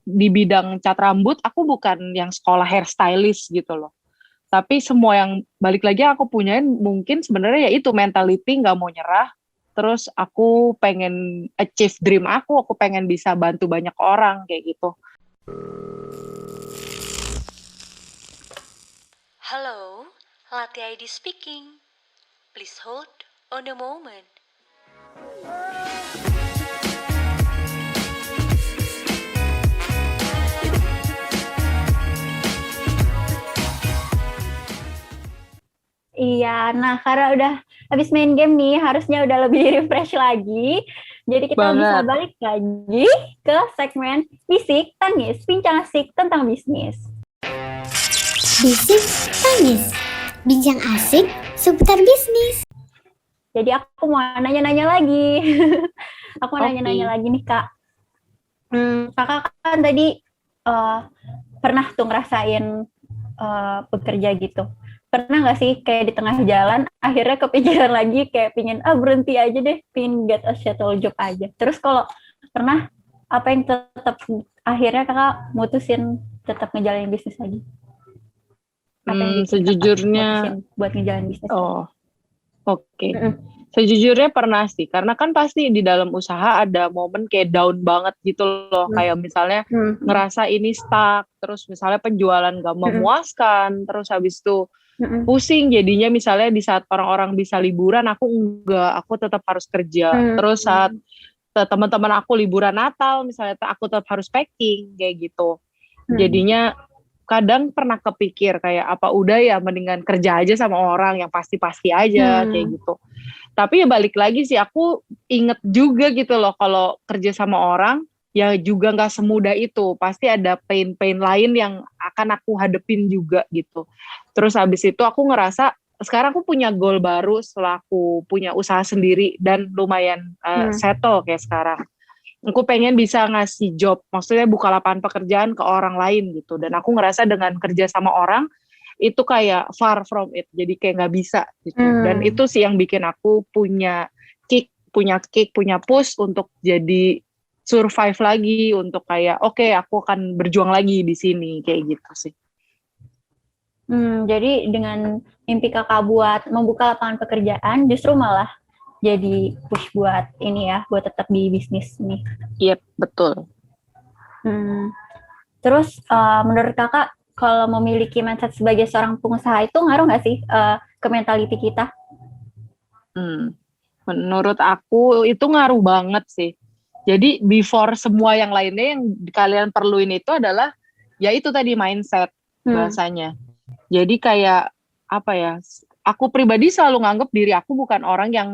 di bidang cat rambut, aku bukan yang sekolah hairstylist gitu loh. Tapi semua yang balik lagi aku punyain mungkin sebenarnya ya itu mentality nggak mau nyerah. Terus aku pengen achieve dream aku pengen bisa bantu banyak orang kayak gitu. Hello, Latte ID speaking. Please hold on a moment. Iya, nah karena udah habis main game nih, harusnya udah lebih refresh lagi. Jadi kita bisa Banget. balik lagi ke segmen Bisik Tangis, bincang asik tentang bisnis. Bisik Tangis, bincang asik seputar bisnis. Jadi aku mau nanya-nanya lagi. Aku mau Oke. nanya-nanya lagi nih, Kak. Kakak kan tadi pernah tuh ngerasain bekerja gitu. Pernah nggak sih kayak di tengah jalan akhirnya kepikiran lagi kayak pingin berhenti aja deh, pingin get a shuttle job aja. Terus kalau pernah, apa yang tetap akhirnya kakak mutusin tetap ngejalanin bisnis lagi? Apa yang bikin Sejujurnya, kakak mutusin buat ngejalanin bisnis? Oke. Sejujurnya pernah sih, karena kan pasti di dalam usaha ada momen kayak down banget gitu loh, kayak misalnya ngerasa ini stuck, terus misalnya penjualan gak memuaskan, terus habis itu pusing jadinya misalnya di saat orang-orang bisa liburan, aku enggak, aku tetap harus kerja. Terus saat teman-teman aku liburan Natal, misalnya aku tetap harus packing, kayak gitu. Jadinya kadang pernah kepikir kayak apa udah ya mendingan kerja aja sama orang yang pasti-pasti aja kayak gitu. Tapi ya balik lagi sih aku inget juga gitu loh kalau kerja sama orang ya juga nggak semudah itu, pasti ada pain-pain lain yang akan aku hadepin juga gitu. Terus habis itu aku ngerasa sekarang aku punya goal baru setelah aku punya usaha sendiri dan lumayan settle kayak sekarang. Aku pengen bisa ngasih job, maksudnya buka lapangan pekerjaan ke orang lain gitu. Dan aku ngerasa dengan kerja sama orang itu kayak far from it, jadi kayak nggak bisa gitu. Dan itu sih yang bikin aku punya kick, punya push untuk jadi survive lagi, untuk kayak oke, aku akan berjuang lagi di sini kayak gitu sih. Jadi dengan mimpi kakak buat membuka lapangan pekerjaan justru malah jadi push buat ini ya, buat tetap di bisnis nih. Iya, betul. Terus menurut kakak kalau memiliki mindset sebagai seorang pengusaha itu ngaruh nggak sih ke mentality kita? Menurut aku itu ngaruh banget sih. Jadi before semua yang lainnya yang kalian perluin itu adalah ya itu tadi mindset bahasanya. Jadi kayak apa ya? Aku pribadi selalu nganggep diri aku bukan orang yang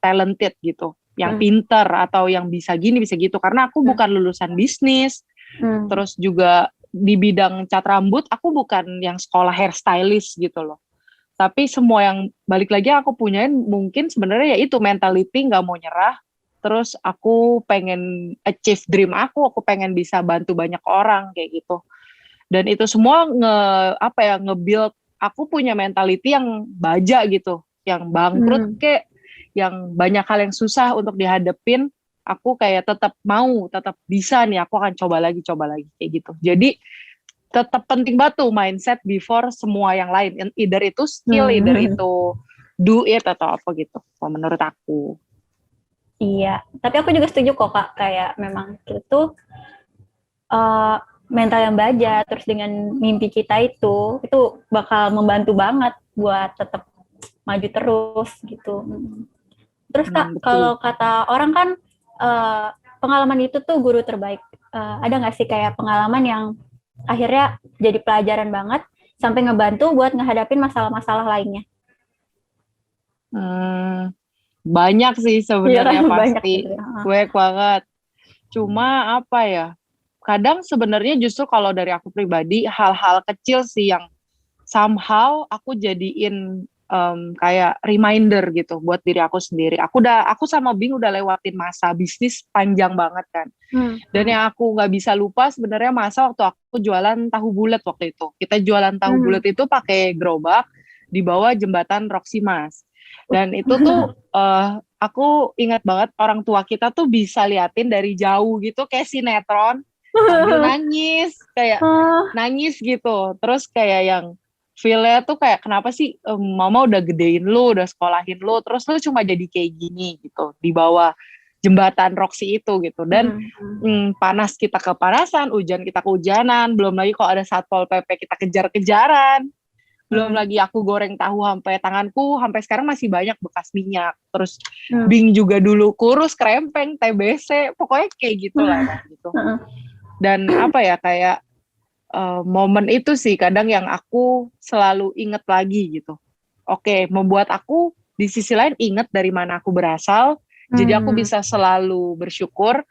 talented gitu, yang pinter atau yang bisa gini bisa gitu, karena aku bukan lulusan bisnis. Terus juga di bidang cat rambut aku bukan yang sekolah hairstylist gitu loh. Tapi semua yang balik lagi aku punyain mungkin sebenarnya ya itu mentality nggak mau nyerah. Terus aku pengen achieve dream aku pengen bisa bantu banyak orang kayak gitu. Dan itu semua nge-build aku punya mentality yang baja gitu, yang bangkrut kayak yang banyak hal yang susah untuk dihadapin, aku kayak tetap bisa nih, aku akan coba lagi kayak gitu. Jadi tetap penting banget tuh mindset before semua yang lain. Either itu skill, either itu do it atau apa gitu. Menurut aku. Iya, tapi aku juga setuju kok Kak, kayak memang itu mental yang baja, terus dengan mimpi kita itu bakal membantu banget buat tetap maju terus gitu. Terus Kak, kalau kata orang kan pengalaman itu tuh guru terbaik. Ada nggak sih kayak pengalaman yang akhirnya jadi pelajaran banget sampai ngebantu buat ngehadapin masalah-masalah lainnya? Banyak sih sebenarnya pasti. Banyak banget. Cuma apa ya? Kadang sebenarnya justru kalau dari aku pribadi hal-hal kecil sih yang somehow aku jadiin kayak reminder gitu buat diri aku sendiri. Aku sama Bing udah lewatin masa bisnis panjang banget kan. Dan yang aku nggak bisa lupa sebenarnya masa waktu aku jualan tahu bulat waktu itu. Kita jualan tahu bulat itu pakai gerobak di bawah jembatan Roxy Mas. Dan itu tuh aku ingat banget orang tua kita tuh bisa liatin dari jauh gitu kayak sinetron. sambil nangis, kayak nangis gitu. Terus kayak yang feel-nya tuh kayak kenapa sih mama udah gedein lu, udah sekolahin lu, terus lu cuma jadi kayak gini gitu di bawah jembatan Roxy itu gitu. Dan panas kita kepanasan, hujan kita kehujanan, belum lagi kalau ada Satpol PP kita kejar-kejaran. Belum lagi aku goreng tahu sampai tanganku sampai sekarang masih banyak bekas minyak. Terus Bing juga dulu kurus, krempeng, TBC, pokoknya kayak gitu lah gitu. Dan apa ya kayak momen itu sih kadang yang aku selalu inget lagi gitu. Oke, membuat aku di sisi lain inget dari mana aku berasal, jadi aku bisa selalu bersyukur,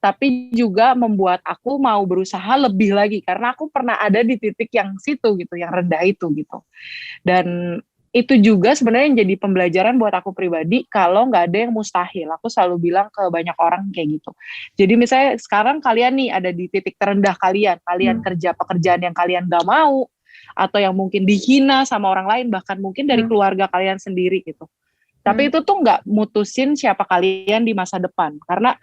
tapi juga membuat aku mau berusaha lebih lagi karena aku pernah ada di titik yang situ gitu, yang rendah itu gitu. Dan itu juga sebenarnya yang jadi pembelajaran buat aku pribadi kalau nggak ada yang mustahil. Aku selalu bilang ke banyak orang kayak gitu. Jadi misalnya sekarang kalian nih ada di titik terendah kalian kerja pekerjaan yang kalian nggak mau, atau yang mungkin dihina sama orang lain, bahkan mungkin dari keluarga kalian sendiri gitu. Tapi itu tuh nggak mutusin siapa kalian di masa depan, karena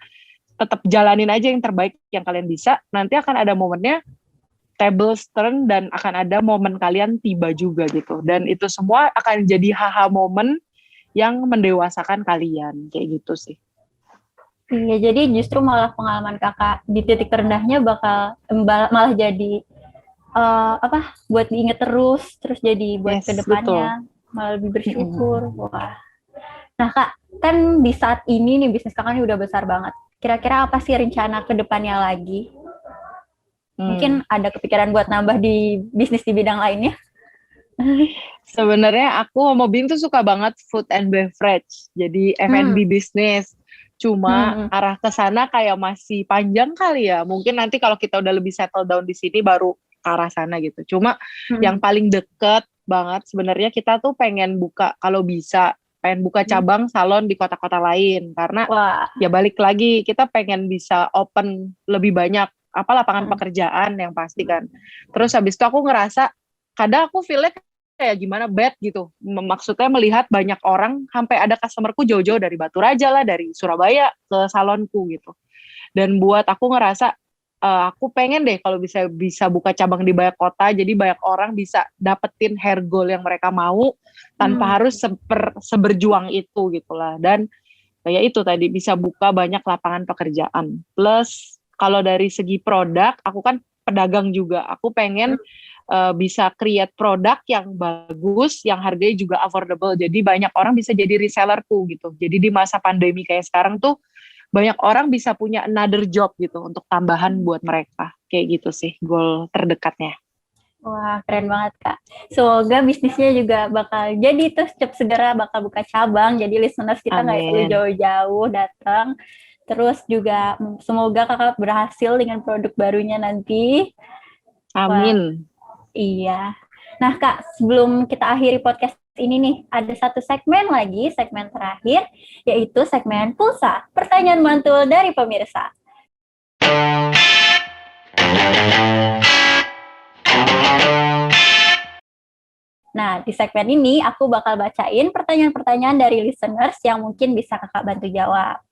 tetap jalanin aja yang terbaik yang kalian bisa, nanti akan ada momennya tables turn dan akan ada momen kalian tiba juga gitu. Dan itu semua akan jadi haha momen yang mendewasakan kalian, kayak gitu sih. Iya, jadi justru malah pengalaman kakak di titik terendahnya bakal malah jadi buat diinget terus jadi buat kedepannya malah lebih bersyukur. Wah. Nah kak, kan di saat ini nih bisnis kakak ini udah besar banget. Kira-kira apa sih rencana kedepannya lagi? Mungkin ada kepikiran buat nambah di bisnis di bidang lainnya? Sebenarnya aku sama Bing tuh suka banget food and beverage, jadi F&B bisnis. Cuma arah ke sana kayak masih panjang kali ya. Mungkin nanti kalau kita udah lebih settle down di sini baru ke arah sana gitu. Cuma yang paling deket banget sebenarnya kita tuh pengen buka, kalau bisa pengen buka cabang salon di kota-kota lain, karena ya balik lagi kita pengen bisa open lebih banyak lapangan pekerjaan yang pasti kan. Terus habis itu aku ngerasa kadang aku feel-nya kayak gimana bad gitu, maksudnya melihat banyak orang sampai ada customerku jauh-jauh dari Batu Raja lah, dari Surabaya ke salonku gitu. Dan buat aku ngerasa aku pengen deh kalau bisa buka cabang di banyak kota, jadi banyak orang bisa dapetin hair goal yang mereka mau tanpa harus seberjuang itu gitulah. Dan ya itu tadi bisa buka banyak lapangan pekerjaan. Plus kalau dari segi produk, aku kan pedagang juga, aku pengen bisa create produk yang bagus, yang harganya juga affordable, jadi banyak orang bisa jadi resellerku gitu. Jadi di masa pandemi kayak sekarang tuh banyak orang bisa punya another job gitu untuk tambahan buat mereka. Kayak gitu sih goal terdekatnya. Wah, keren banget Kak. Semoga bisnisnya juga bakal jadi tuh segera bakal buka cabang. Jadi listeners kita nggak perlu jauh-jauh datang. Terus juga semoga Kakak berhasil dengan produk barunya nanti. Amin. Wah, iya. Nah Kak, sebelum kita akhiri podcast ini nih, ada satu segmen lagi, segmen terakhir, yaitu segmen Pulsa, pertanyaan mantul dari pemirsa. Nah, di segmen ini aku bakal bacain pertanyaan-pertanyaan dari listeners yang mungkin bisa Kakak bantu jawab.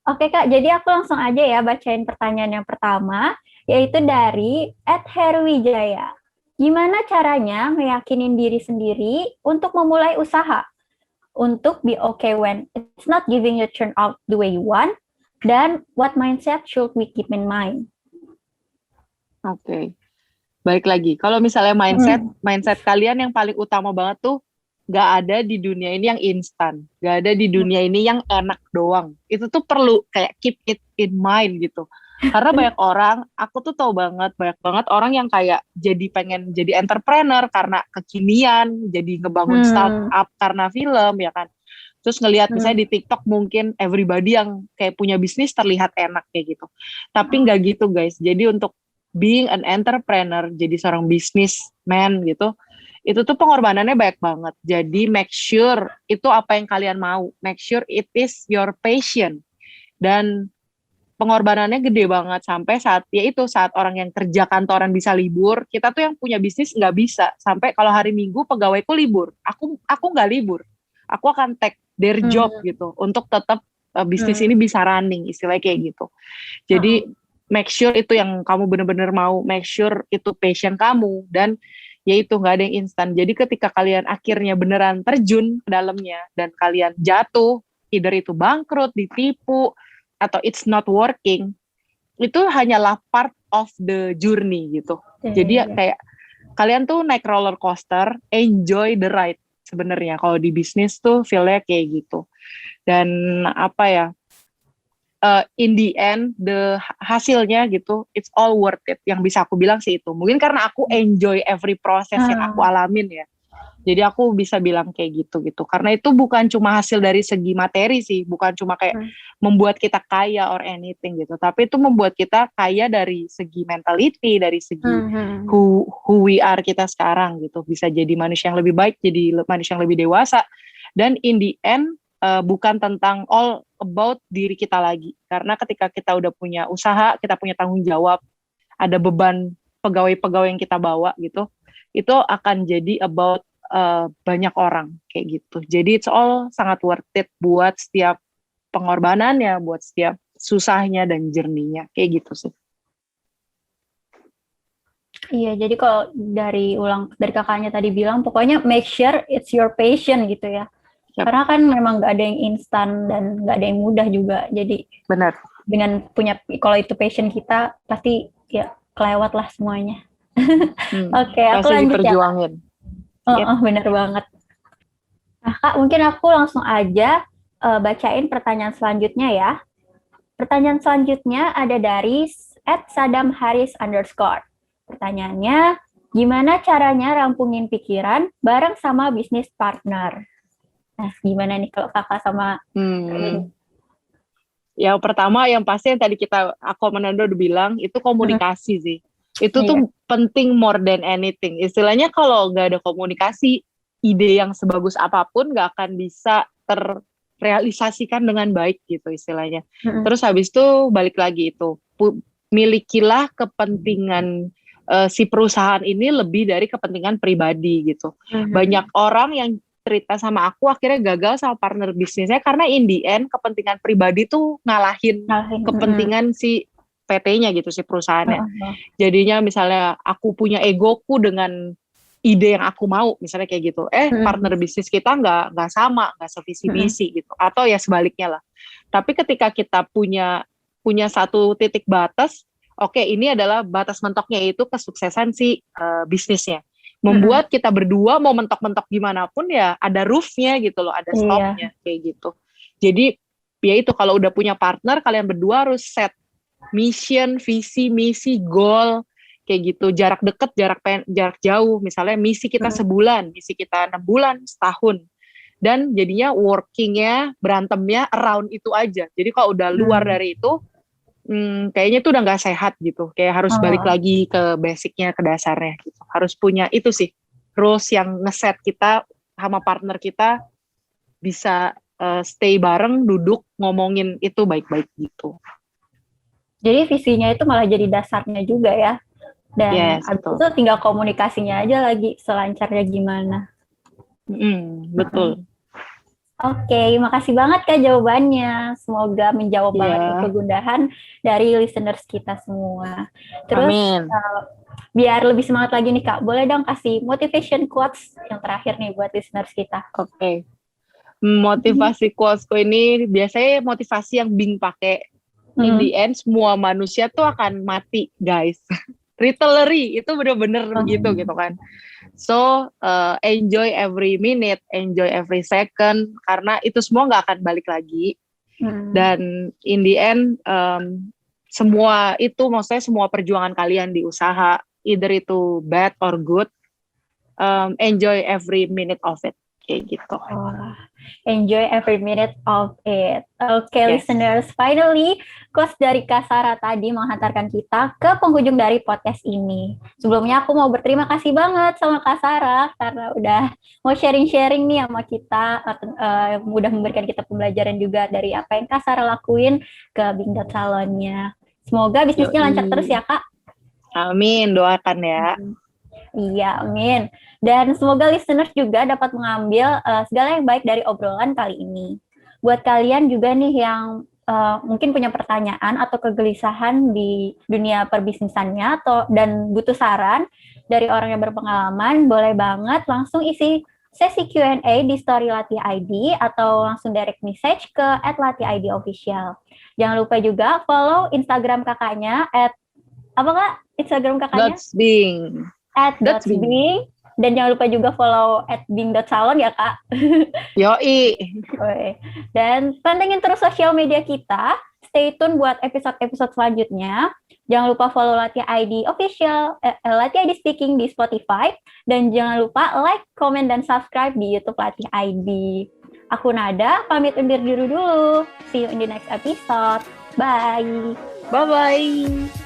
Oke Kak, jadi aku langsung aja ya bacain pertanyaan yang pertama, yaitu dari @herwijaya. Gimana caranya meyakinin diri sendiri untuk memulai usaha? Untuk be okay when it's not giving you turn out the way you want, dan what mindset should we keep in mind? Oke. Baik lagi, kalau misalnya mindset kalian yang paling utama banget tuh gak ada di dunia ini yang instan, gak ada di dunia ini yang enak doang. Itu tuh perlu kayak keep it in mind gitu. Karena banyak orang, aku tuh tahu banget, banyak banget orang yang kayak jadi pengen jadi entrepreneur karena kekinian, jadi ngebangun startup karena film ya kan. Terus ngelihat misalnya di TikTok mungkin everybody yang kayak punya bisnis terlihat enak kayak gitu. Tapi nggak gitu guys. Jadi untuk being an entrepreneur, jadi seorang businessman gitu, itu tuh pengorbanannya banyak banget. Jadi make sure itu apa yang kalian mau. Make sure it is your passion. Dan pengorbanannya gede banget sampai saat orang yang kerja kantoran bisa libur, kita tuh yang punya bisnis nggak bisa. Sampai kalau hari Minggu pegawaiku libur, aku nggak libur, aku akan take their job gitu untuk tetap bisnis ini bisa running, istilahnya kayak gitu. Jadi make sure itu yang kamu benar-benar mau, make sure itu passion kamu, dan ya itu nggak ada yang instan. Jadi ketika kalian akhirnya beneran terjun ke dalamnya dan kalian jatuh, either itu bangkrut, ditipu, atau it's not working, itu hanyalah part of the journey gitu. Jadi kayak kalian tuh naik roller coaster, enjoy the ride sebenarnya. Kalau di bisnis tuh feel-nya kayak gitu. Dan apa ya, in the end, hasilnya gitu, it's all worth it. Yang bisa aku bilang sih itu. Mungkin karena aku enjoy every proses yang aku alamin ya. Jadi aku bisa bilang kayak gitu. Karena itu bukan cuma hasil dari segi materi sih. Bukan cuma kayak membuat kita kaya or anything gitu. Tapi itu membuat kita kaya dari segi mentality, dari segi who we are kita sekarang gitu. Bisa jadi manusia yang lebih baik, jadi manusia yang lebih dewasa. Dan in the end, bukan tentang all about diri kita lagi. Karena ketika kita udah punya usaha, kita punya tanggung jawab, ada beban pegawai-pegawai yang kita bawa gitu, itu akan jadi about banyak orang kayak gitu. Jadi it's all sangat worth it buat setiap pengorbanannya, buat setiap susahnya dan journey-nya kayak gitu sih. Iya, jadi kalau dari kakaknya tadi bilang, pokoknya make sure it's your passion gitu ya. Yep. Karena kan memang nggak ada yang instan dan nggak ada yang mudah juga. Jadi benar. Dengan kalau itu passion kita, pasti ya kelewat lah semuanya. Oke, aku lanjut diperjuangin. Ya. Benar banget. Nah, Kak, mungkin aku langsung aja bacain pertanyaan selanjutnya ya. Pertanyaan selanjutnya ada dari @sadamharis_. Pertanyaannya, gimana caranya rampungin pikiran bareng sama bisnis partner? Nah, gimana nih kalau kakak sama Yang pertama, yang pasti yang tadi aku sama Nando udah bilang, itu komunikasi sih. Itu tuh penting more than anything. Istilahnya kalau nggak ada komunikasi, ide yang sebagus apapun nggak akan bisa terrealisasikan dengan baik gitu istilahnya. Terus habis itu balik lagi itu, milikilah kepentingan si perusahaan ini lebih dari kepentingan pribadi gitu. Banyak orang yang cerita sama aku akhirnya gagal sama partner bisnisnya karena in the end kepentingan pribadi tuh ngalahin kepentingan si PT-nya gitu, si perusahaannya. Jadinya misalnya aku punya egoku dengan ide yang aku mau, misalnya kayak gitu. Partner bisnis kita nggak sama, nggak sevisi misi gitu. Atau ya sebaliknya lah. Tapi ketika kita punya satu titik batas, oke, ini adalah batas mentoknya, yaitu kesuksesan si bisnisnya. Membuat kita berdua mau mentok-mentok gimana pun ya ada roof-nya gitu loh, ada stop-nya kayak gitu. Jadi ya itu, kalau udah punya partner, kalian berdua harus set mission, visi, misi, goal kayak gitu. Jarak dekat, jarak jauh. Misalnya misi kita sebulan, misi kita 6 bulan, setahun. Dan jadinya workingnya, berantemnya around itu aja. Jadi kalau udah luar dari itu, kayaknya tuh udah nggak sehat gitu. Kayak harus balik lagi ke basicnya, ke dasarnya gitu. Harus punya itu sih, rules yang ngeset kita sama partner kita bisa stay bareng, duduk, ngomongin itu baik-baik gitu. Jadi visinya itu malah jadi dasarnya juga ya. Dan itu tinggal komunikasinya aja lagi, selancarnya gimana. Betul. Oke, makasih banget Kak jawabannya. Semoga menjawab banget kegundahan dari listeners kita semua. Terus biar lebih semangat lagi nih Kak, boleh dong kasih motivation quotes yang terakhir nih buat listeners kita. Oke. Motivasi quotesku ini biasanya motivasi yang Bing pakai. In the end, semua manusia tuh akan mati, guys. Literally, itu bener-bener begitu gitu kan. So, enjoy every minute, enjoy every second, karena itu semua nggak akan balik lagi. Dan in the end, semua itu, maksudnya semua perjuangan kalian di usaha, either itu bad or good, enjoy every minute of it. Kayak gitu. Enjoy every minute of it. Oke, listeners, finally quotes dari Kak Sarah tadi menghantarkan kita ke penghujung dari podcast ini. Sebelumnya aku mau berterima kasih banget sama Kak Sarah karena udah mau sharing-sharing nih sama kita, udah memberikan kita pembelajaran juga dari apa yang Kak Sarah lakuin ke Bingdot Salonnya. Semoga bisnisnya lancar terus ya Kak. Amin, doakan ya. Iya, amin. Dan semoga listeners juga dapat mengambil segala yang baik dari obrolan kali ini. buat kalian juga nih yang mungkin punya pertanyaan atau kegelisahan di dunia perbisnisannya dan butuh saran dari orang yang berpengalaman, boleh banget langsung isi sesi Q&A di story Latih ID atau langsung direct message ke @latihidofficial. Jangan lupa juga follow Instagram kakaknya apa Kak? Instagram kakaknya? Dotsbing. @dotsbing. Dan jangan lupa juga follow @bing.salon ya Kak. Yoi. Dan pantengin terus sosial media kita. Stay tune buat episode-episode selanjutnya. Jangan lupa follow Latih ID Official, Latih ID Speaking di Spotify. Dan jangan lupa like, comment, dan subscribe di YouTube Latih ID. Aku Nada, pamit undur diri dulu. See you in the next episode. Bye. Bye-bye.